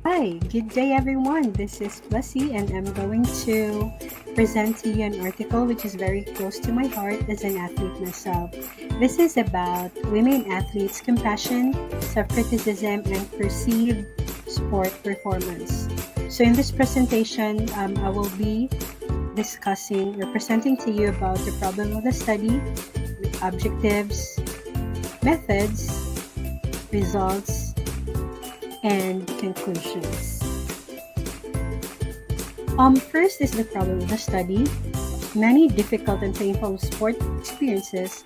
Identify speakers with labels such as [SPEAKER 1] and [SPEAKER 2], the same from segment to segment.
[SPEAKER 1] Hi, good day everyone. This is Blessy and I'm going to present to you an article which is very close to my heart as an athlete myself. This is about women athletes' compassion, self-criticism, and perceived sport performance. So in this presentation, I will be discussing or presenting to you about the problem of the study, objectives, methods, results, and conclusions. First is the problem of the study. Many difficult and painful sport experiences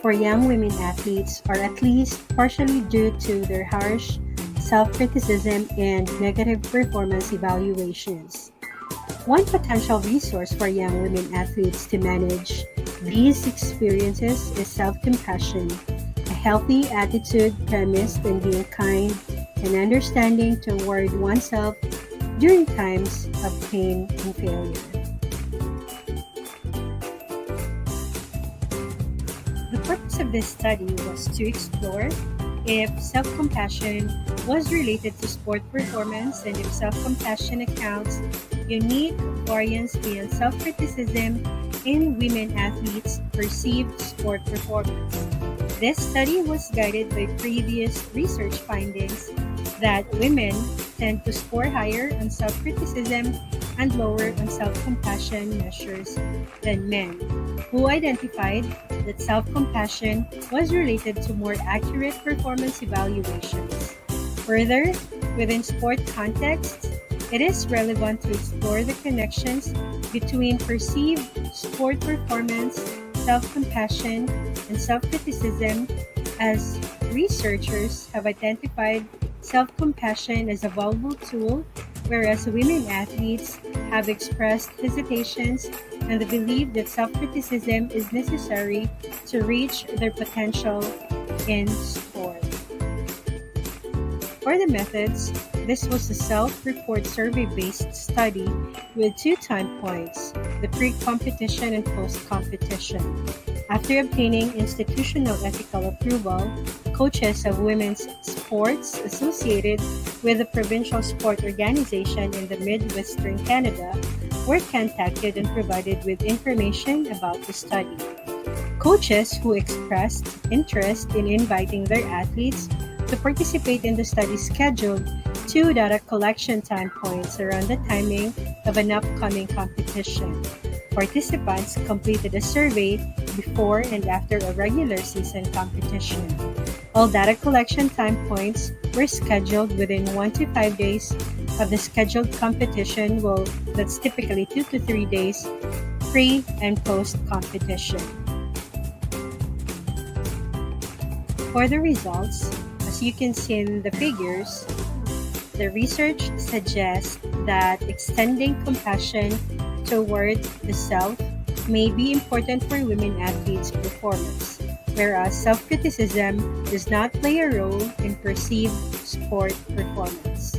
[SPEAKER 1] for young women athletes are at least partially due to their harsh self-criticism and negative performance evaluations. One potential resource for young women athletes to manage these experiences is self-compassion, a healthy attitude premised on being kind and understanding toward oneself during times of pain and failure. The purpose of this study was to explore if self-compassion was related to sport performance and if self-compassion accounts unique variance beyond self-criticism in women athletes' perceived sport performance. This study was guided by previous research findings that women tend to score higher on self-criticism and lower on self-compassion measures than men, who identified that self-compassion was related to more accurate performance evaluations. Further, within sport contexts, it is relevant to explore the connections between perceived sport performance, self-compassion, and self-criticism, as researchers have identified self-compassion as a valuable tool, whereas women athletes have expressed hesitations and the belief that self-criticism is necessary to reach their potential in sport. For the methods, this was a self-report survey-based study with 2 time points, the pre-competition and post-competition. After obtaining institutional ethical approval, coaches of women's sports associated with the provincial sport organization in the Midwestern Canada were contacted and provided with information about the study. Coaches who expressed interest in inviting their athletes to participate in the study scheduled 2 data collection time points around the timing of an upcoming competition. Participants completed a survey before and after a regular season competition. All data collection time points were scheduled within 1 to 5 days of the scheduled competition, well, that's typically 2 to 3 days pre and post competition. For the results, as you can see in the figures, the research suggests that extending compassion toward the self may be important for women athletes' performance, whereas self-criticism does not play a role in perceived sport performance.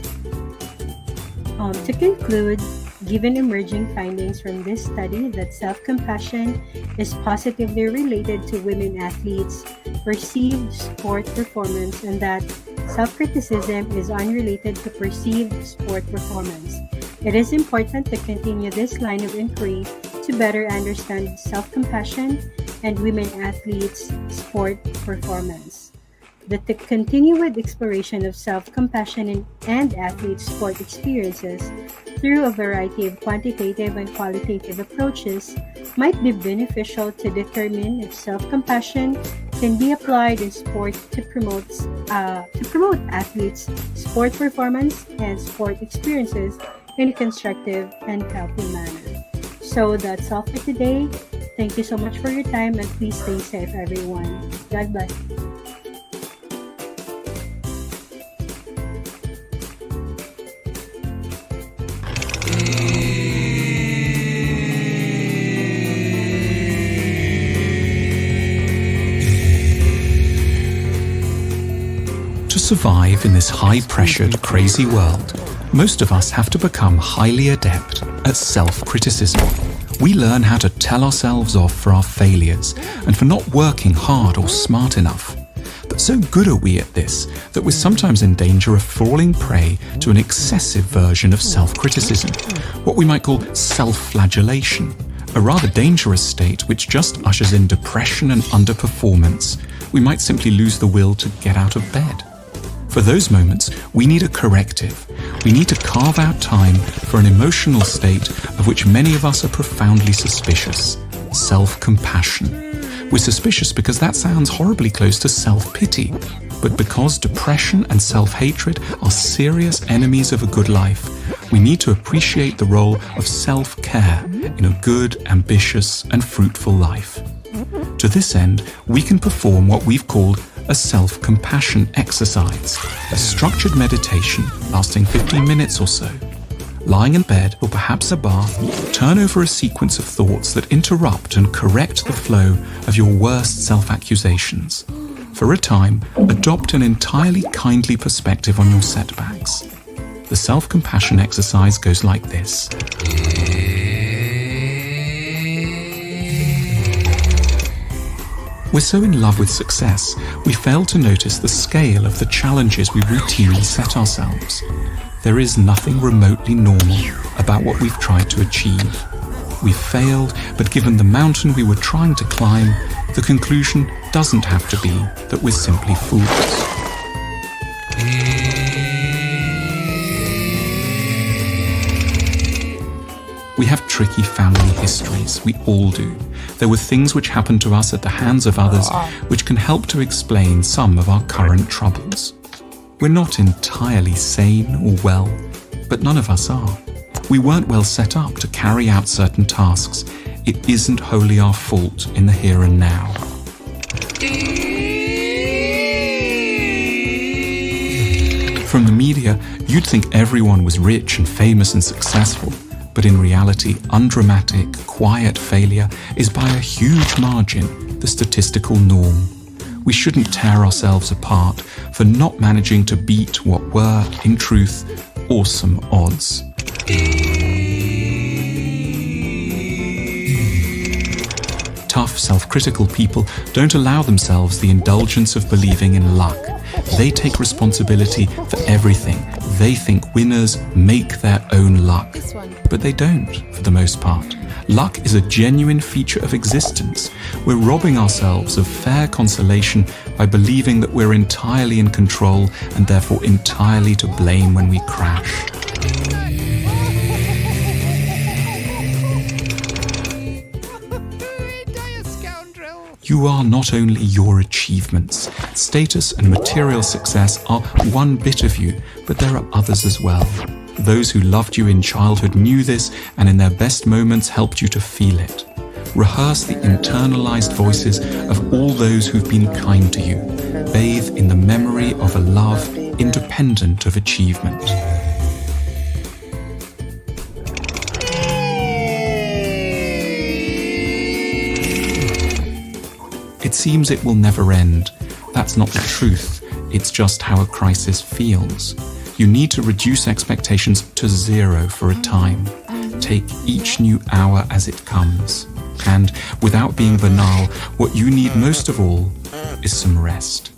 [SPEAKER 1] To conclude, given emerging findings from this study that self-compassion is positively related to women athletes' perceived sport performance and that self-criticism is unrelated to perceived sport performance, it is important to continue this line of inquiry to better understand self-compassion and women athletes' sport performance. The continued exploration of self-compassion and athletes' sport experiences through a variety of quantitative and qualitative approaches might be beneficial to determine if self-compassion can be applied in sport to promote athletes' sport performance and sport experiences in a constructive and healthy manner. So that's all for today. Thank you so much for your time and please stay safe, everyone. God bless.
[SPEAKER 2] To survive in this high-pressured, crazy world, most of us have to become highly adept at self-criticism. We learn how to tell ourselves off for our failures and for not working hard or smart enough. But so good are we at this that we're sometimes in danger of falling prey to an excessive version of self-criticism, what we might call self-flagellation, a rather dangerous state which just ushers in depression and underperformance. We might simply lose the will to get out of bed. For those moments, we need a corrective. We need to carve out time for an emotional state of which many of us are profoundly suspicious: self-compassion. We're suspicious because that sounds horribly close to self-pity, but because depression and self-hatred are serious enemies of a good life, we need to appreciate the role of self-care in a good, ambitious, and fruitful life. To this end, we can perform what we've called a self-compassion exercise, a structured meditation lasting 15 minutes or so. Lying in bed, or perhaps a bath, turn over a sequence of thoughts that interrupt and correct the flow of your worst self-accusations. For a time, adopt an entirely kindly perspective on your setbacks. The self-compassion exercise goes like this. We're so in love with success, we fail to notice the scale of the challenges we routinely set ourselves. There is nothing remotely normal about what we've tried to achieve. We've failed, but given the mountain we were trying to climb, the conclusion doesn't have to be that we're simply fools. We have tricky family histories, we all do. There were things which happened to us at the hands of others which can help to explain some of our current troubles. We're not entirely sane or well, but none of us are. We weren't well set up to carry out certain tasks. It isn't wholly our fault in the here and now. From the media, you'd think everyone was rich and famous and successful, but in reality, undramatic, quiet failure is by a huge margin the statistical norm. We shouldn't tear ourselves apart for not managing to beat what were, in truth, awesome odds. Tough, self-critical people don't allow themselves the indulgence of believing in luck. They take responsibility for everything. They think winners make their own luck. But they don't, for the most part. Luck is a genuine feature of existence. We're robbing ourselves of fair consolation by believing that we're entirely in control and therefore entirely to blame when we crash. You are not only your achievements. Status and material success are one bit of you, but there are others as well. Those who loved you in childhood knew this and in their best moments helped you to feel it. Rehearse the internalized voices of all those who've been kind to you. Bathe in the memory of a love independent of achievement. It seems it will never end. That's not the truth. It's just how a crisis feels. You need to reduce expectations to zero for a time. Take each new hour as it comes. And, without being banal, what you need most of all is some rest.